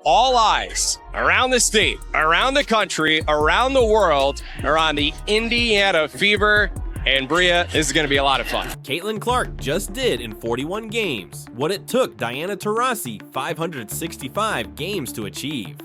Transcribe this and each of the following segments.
all eyes around the state, around the country, around the world are on the Indiana Fever. And Bria, this is going to be a lot of fun. Caitlin Clark just did in 41 games what it took Diana Taurasi 565 games to achieve.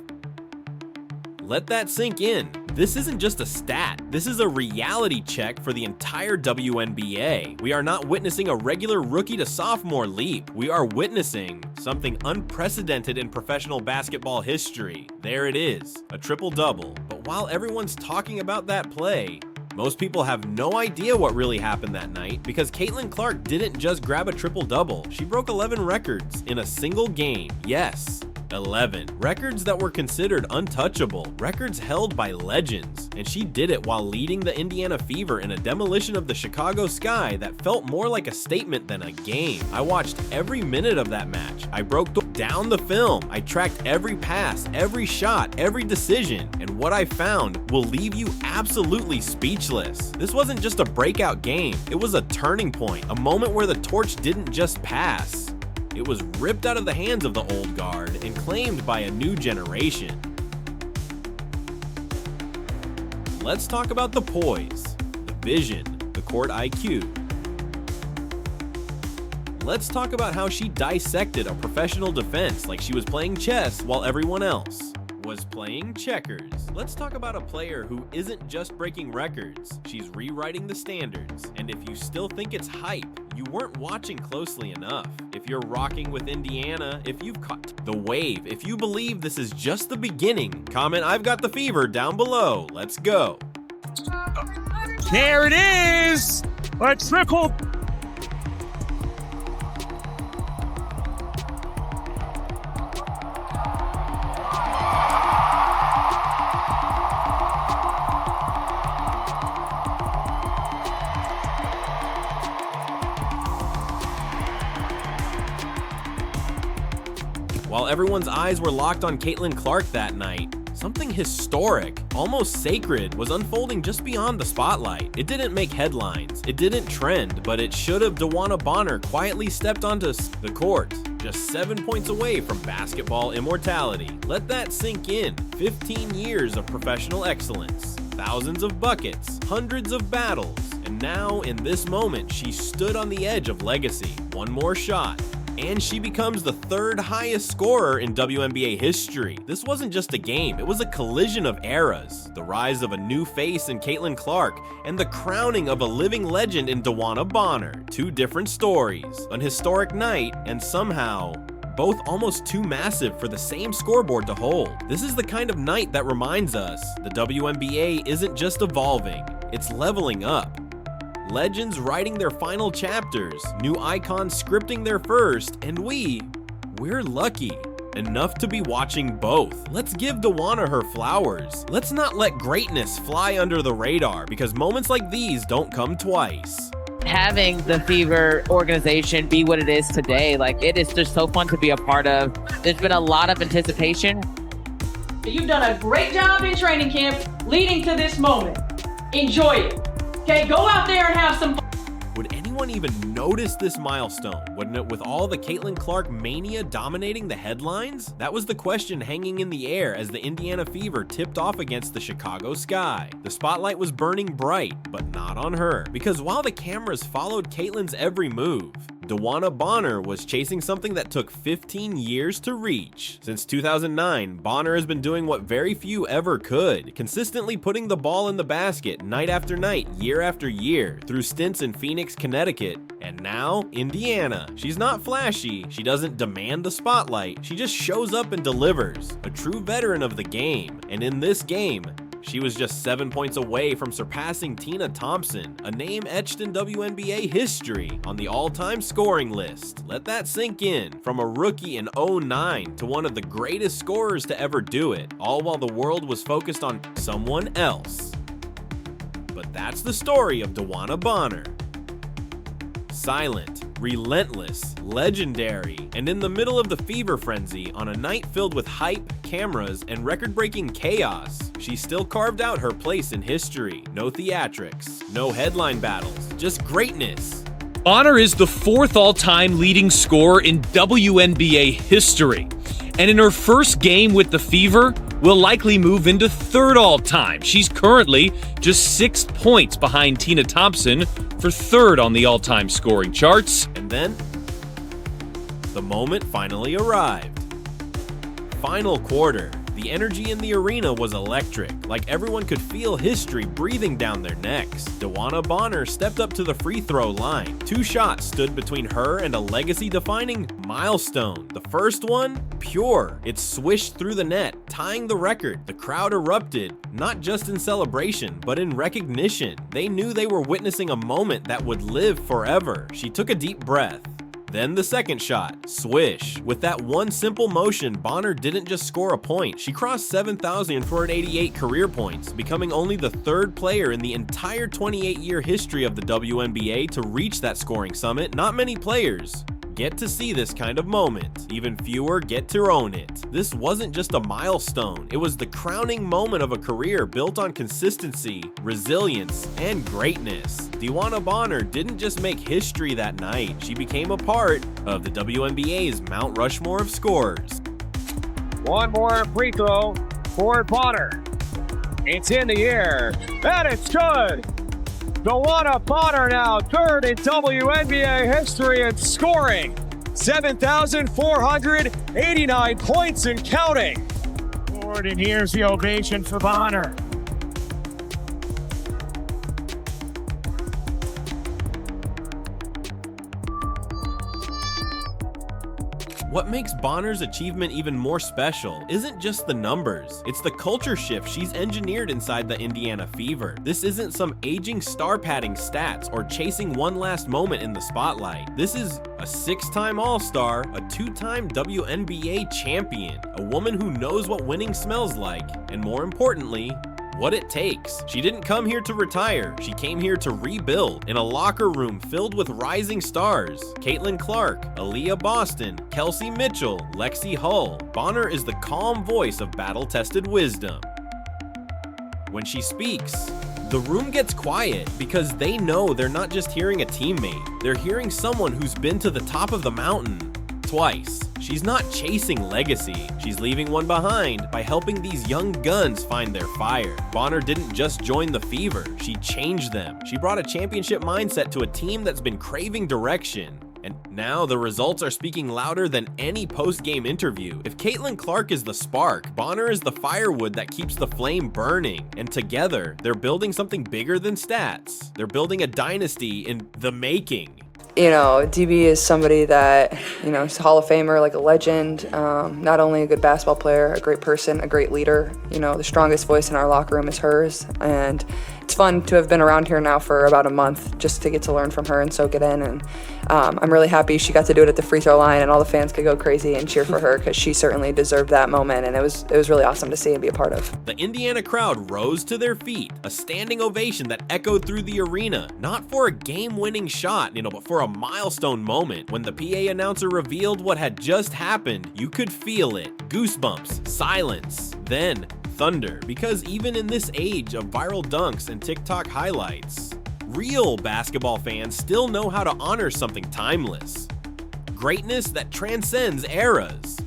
Let that sink in. This isn't just a stat. This is a reality check for the entire WNBA. We are not witnessing a regular rookie to sophomore leap. We are witnessing something unprecedented in professional basketball history. There it is, a triple-double. But while everyone's talking about that play, most people have no idea what really happened that night because Caitlin Clark didn't just grab a triple-double. She broke 11 records in a single game. Yes, 11. Records that were considered untouchable, records held by legends, and she did it while leading the Indiana Fever in a demolition of the Chicago Sky that felt more like a statement than a game. I watched every minute of that match. I broke down the film. I tracked every pass, every shot, every decision, and what I found will leave you absolutely speechless. This wasn't just a breakout game. It was a turning point, a moment where the torch didn't just pass. It was ripped out of the hands of the old guard and claimed by a new generation. Let's talk about the poise, the vision, the court IQ. Let's talk about how she dissected a professional defense like she was playing chess while everyone else was playing checkers. Let's talk about a player who isn't just breaking records, she's rewriting the standards. And if you still think it's hype, you weren't watching closely enough. If you're rocking with Indiana, if you've caught the wave, if you believe this is just the beginning, comment "I've got the fever" down below. Let's go. There it is! A triple. While everyone's eyes were locked on Caitlin Clark that night, something historic, almost sacred, was unfolding just beyond the spotlight. It didn't make headlines, it didn't trend, but it should have. DeWanna Bonner quietly stepped onto the court, just 7 points away from basketball immortality. Let that sink in. 15 years of professional excellence, thousands of buckets, hundreds of battles, and now in this moment, she stood on the edge of legacy. One more shot, and she becomes the third highest scorer in WNBA history. This wasn't just a game, it was a collision of eras. The rise of a new face in Caitlin Clark, and the crowning of a living legend in DeWanna Bonner. Two different stories, an historic night, and somehow both almost too massive for the same scoreboard to hold. This is the kind of night that reminds us the WNBA isn't just evolving, it's leveling up. Legends writing their final chapters, new icons scripting their first, and we're lucky enough to be watching both. Let's give DeWanna her flowers. Let's not let greatness fly under the radar, because moments like these don't come twice. Having the Fever organization be what it is today, like, it is just so fun to be a part of. There's been a lot of anticipation. You've done a great job in training camp leading to this moment. Enjoy it. Okay, go out there and have some fun. Would anyone even notice this milestone? Wouldn't it, with all the Caitlin Clark mania dominating the headlines? That was the question hanging in the air as the Indiana Fever tipped off against the Chicago Sky. The spotlight was burning bright, but not on her, because while the cameras followed Caitlin's every move, DeWanna Bonner was chasing something that took 15 years to reach. Since 2009, Bonner has been doing what very few ever could, consistently putting the ball in the basket night after night, year after year, through stints in Phoenix, Connecticut, and now Indiana. She's not flashy, she doesn't demand the spotlight, she just shows up and delivers. A true veteran of the game, and in this game, she was just 7 points away from surpassing Tina Thompson, a name etched in WNBA history on the all-time scoring list. Let that sink in. From a rookie in 2009 to one of the greatest scorers to ever do it, all while the world was focused on someone else. But that's the story of DeWanna Bonner. Silent, relentless, legendary, and in the middle of the fever frenzy on a night filled with hype, cameras, and record-breaking chaos, she still carved out her place in history. No theatrics, no headline battles, just greatness. Bonner is the fourth all-time leading scorer in WNBA history. and in her first game with the Fever, will likely move into third all-time. She's currently just 6 points behind Tina Thompson for third on the all-time scoring charts. And then, the moment finally arrived. Final quarter. The energy in the arena was electric, like everyone could feel history breathing down their necks. DeWanna Bonner stepped up to the free throw line. 2 shots stood between her and a legacy-defining milestone. The first one, pure. It swished through the net, tying the record. The crowd erupted, not just in celebration, but in recognition. They knew they were witnessing a moment that would live forever. She took a deep breath. Then the second shot, swish. With that one simple motion, Bonner didn't just score a point. She crossed 7,488 career points, becoming only the 3rd player in the entire 28-year history of the WNBA to reach that scoring summit. Not many players get to see this kind of moment. Even fewer get to own it. This wasn't just a milestone. It was the crowning moment of a career built on consistency, resilience, and greatness. DeWanna Bonner didn't just make history that night. She became a part of the WNBA's Mount Rushmore of scorers. One more free throw for Bonner. It's in the air, and it's good. DeWanna Bonner now 3rd in WNBA history in scoring. 7,489 points and counting. Forward, and here's the ovation for Bonner. What makes Bonner's achievement even more special isn't just the numbers, it's the culture shift she's engineered inside the Indiana Fever. This isn't some aging star padding stats or chasing one last moment in the spotlight. This is a 6-time All-Star, a 2-time WNBA champion, a woman who knows what winning smells like, and more importantly, what it takes. She didn't come here to retire, she came here to rebuild in a locker room filled with rising stars. Caitlin Clark, Aaliyah Boston, Kelsey Mitchell, Lexi Hull. Bonner is the calm voice of battle-tested wisdom. When she speaks, the room gets quiet because they know they're not just hearing a teammate, they're hearing someone who's been to the top of the mountain twice. She's not chasing legacy, she's leaving one behind by helping these young guns find their fire. Bonner didn't just join the Fever, she changed them. She brought a championship mindset to a team that's been craving direction. And now the results are speaking louder than any post-game interview. If Caitlin Clark is the spark, Bonner is the firewood that keeps the flame burning. And together, they're building something bigger than stats. They're building a dynasty in the making. You know, DB is somebody that, you know, he's a Hall of Famer, like a legend, not only a good basketball player, a great person, a great leader. You know, the strongest voice in our locker room is hers. And it's fun to have been around here now for about a month just to get to learn from her and soak it in. And I'm really happy she got to do it at the free throw line and all the fans could go crazy and cheer for her because she certainly deserved that moment. And it was really awesome to see and be a part of. The Indiana crowd rose to their feet, a standing ovation that echoed through the arena, not for a game-winning shot, but for a milestone moment. When the PA announcer revealed what had just happened, you could feel it. Goosebumps, silence, then thunder, because even in this age of viral dunks and TikTok highlights, real basketball fans still know how to honor something timeless. Greatness that transcends eras.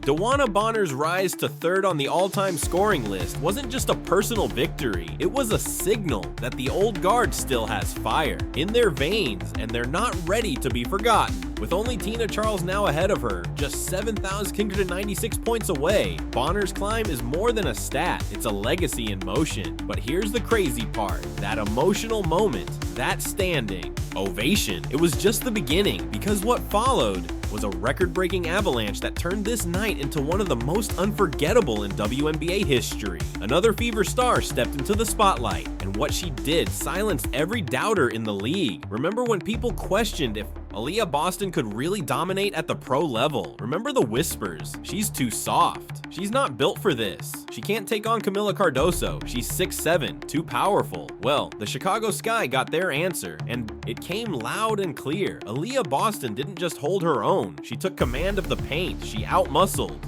DeWanna Bonner's rise to 3rd on the all-time scoring list wasn't just a personal victory, it was a signal that the old guard still has fire in their veins and they're not ready to be forgotten. With only Tina Charles now ahead of her, just 7,696 points away, Bonner's climb is more than a stat, it's a legacy in motion. But here's the crazy part, that emotional moment, that standing ovation, it was just the beginning, because what followed was a record-breaking avalanche that turned this night into one of the most unforgettable in WNBA history. Another Fever star stepped into the spotlight, and what she did silenced every doubter in the league. Remember when people questioned if Aaliyah Boston could really dominate at the pro level? Remember the whispers, she's too soft, she's not built for this, she can't take on Camila Cardoso, she's 6'7", too powerful. Well, the Chicago Sky got their answer, and it came loud and clear. Aaliyah Boston didn't just hold her own, she took command of the paint, she outmuscled,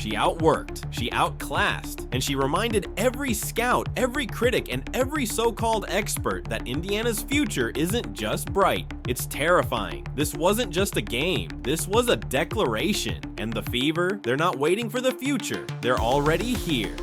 She outworked, she outclassed, and she reminded every scout, every critic, and every so-called expert that Indiana's future isn't just bright, it's terrifying. This wasn't just a game, this was a declaration. And the Fever, they're not waiting for the future, they're already here.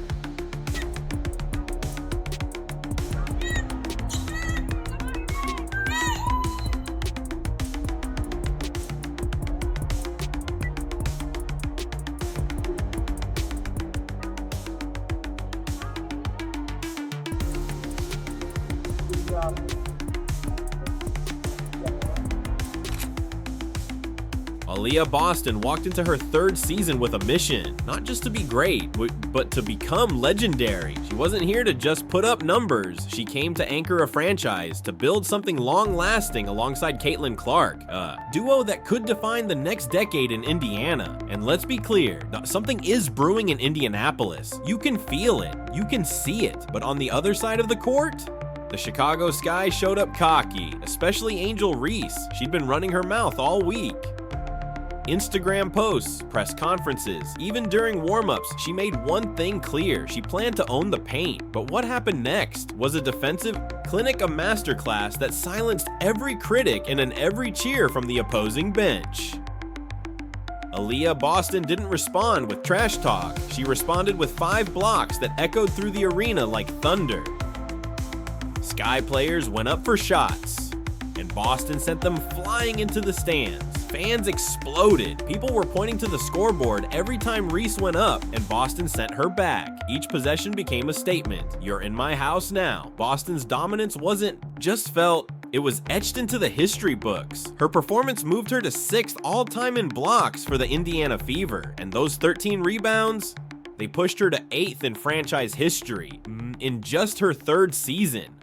Aaliyah Boston walked into her third season with a mission, not just to be great, but to become legendary. She wasn't here to just put up numbers. She came to anchor a franchise, to build something long-lasting alongside Caitlin Clark, a duo that could define the next decade in Indiana. And let's be clear, something is brewing in Indianapolis. You can feel it, you can see it, but on the other side of the court, the Chicago Sky showed up cocky, especially Angel Reese. She'd been running her mouth all week. Instagram posts, press conferences, even during warm-ups, she made one thing clear: she planned to own the paint. But what happened next? Was a defensive clinic a masterclass that silenced every critic and an every cheer from the opposing bench. Aaliyah Boston didn't respond with trash talk. She responded with 5 blocks that echoed through the arena like thunder. Sky players went up for shots, and Boston sent them flying into the stands. Fans exploded. People were pointing to the scoreboard every time Reese went up, and Boston sent her back. Each possession became a statement. You're in my house now. Boston's dominance wasn't just felt, it was etched into the history books. Her performance moved her to 6th all-time in blocks for the Indiana Fever, and those 13 rebounds, they pushed her to 8th in franchise history in just her 3rd season.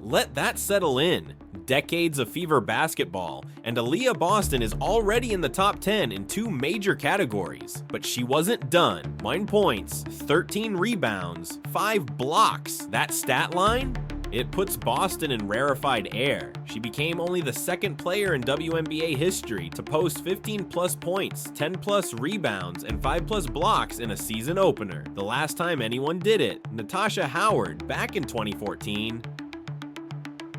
Let that settle in. Decades of Fever basketball, and Aaliyah Boston is already in the top 10 in 2 major categories. But she wasn't done. 9 points, 13 rebounds, 5 blocks. That stat line? It puts Boston in rarefied air. She became only the 2nd player in WNBA history to post 15+ points, 10+ rebounds, and 5+ blocks in a season opener. The last time anyone did it, Natasha Howard, back in 2014.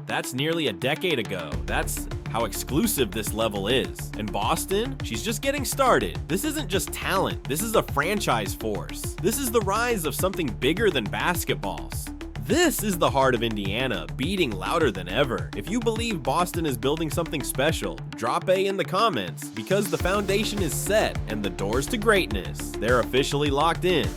That's nearly a decade ago. That's how exclusive this level is. And Boston, she's just getting started. This isn't just talent, this is a franchise force. This is the rise of something bigger than basketballs. This is the heart of Indiana, beating louder than ever. If you believe Boston is building something special, drop A in the comments, because the foundation is set and the doors to greatness, they're officially locked in.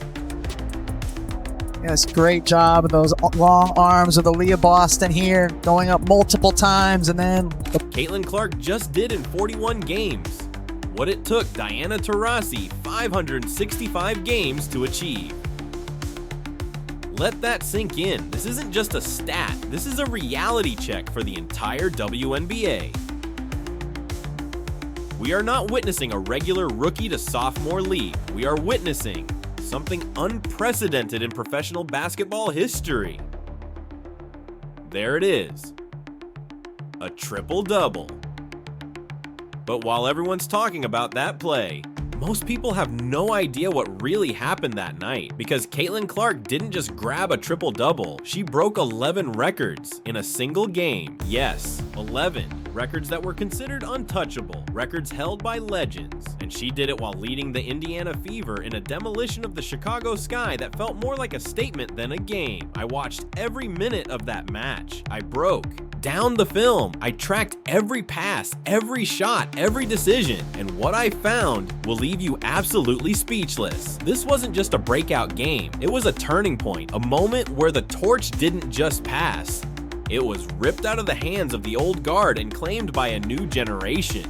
Yes, great job of those long arms of Aaliyah Boston here, going up multiple times, and then Caitlin Clark just did in 41 games what it took Diana Taurasi 565 games to achieve. Let that sink in. This isn't just a stat, this is a reality check for the entire WNBA. We are not witnessing a regular rookie to sophomore leap. We are witnessing something unprecedented in professional basketball history. There it is. A triple-double. But while everyone's talking about that play, most people have no idea what really happened that night, because Caitlin Clark didn't just grab a triple-double, she broke 11 records in a single game. Yes, 11. Records that were considered untouchable, records held by legends. And she did it while leading the Indiana Fever in a demolition of the Chicago Sky that felt more like a statement than a game. I watched every minute of that match. I broke down the film. I tracked every pass, every shot, every decision, and what I found will leave you absolutely speechless. This wasn't just a breakout game, it was a turning point, a moment where the torch didn't just pass. It was ripped out of the hands of the old guard and claimed by a new generation.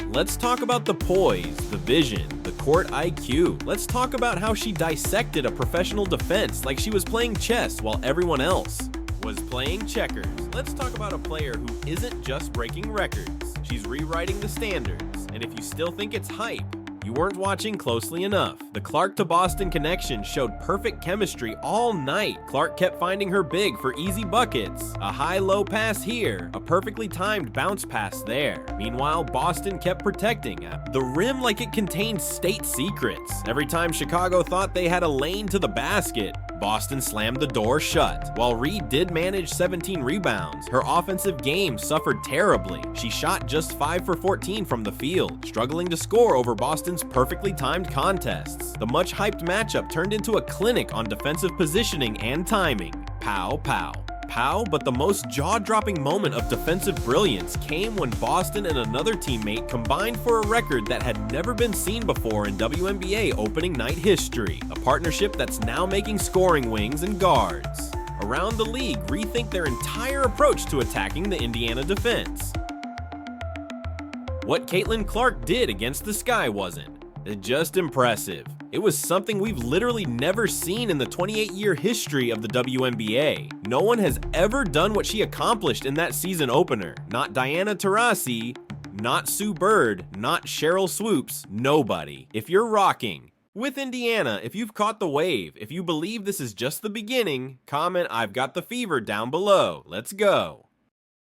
Let's talk about the poise, the vision, the court IQ. Let's talk about how she dissected a professional defense like she was playing chess while everyone else was playing checkers. Let's talk about a player who isn't just breaking records. She's rewriting the standards. And if you still think it's hype, You weren't watching closely enough. The Clark to Boston connection showed perfect chemistry all night. Clark kept finding her big for easy buckets. A high-low pass here, a perfectly timed bounce pass there. Meanwhile, Boston kept protecting the rim like it contained state secrets. Every time Chicago thought they had a lane to the basket, Boston slammed the door shut. While Reed did manage 17 rebounds, her offensive game suffered terribly. She shot just 5 for 14 from the field, struggling to score over Boston's perfectly timed contests. The much-hyped matchup turned into a clinic on defensive positioning and timing. Pow, pow. Pow, but the most jaw-dropping moment of defensive brilliance came when Boston and another teammate combined for a record that had never been seen before in WNBA opening night history, a partnership that's now making scoring wings and guards. Around the league rethink their entire approach to attacking the Indiana defense. What Caitlin Clark did against the Sky wasn't just impressive. It was something we've literally never seen in the 28-year history of the WNBA. No one has ever done what she accomplished in that season opener. Not Diana Taurasi, not Sue Bird, not Cheryl Swoops, nobody. If you're rocking with Indiana, if you've caught the wave, if you believe this is just the beginning, comment "I've got the fever" down below. Let's go.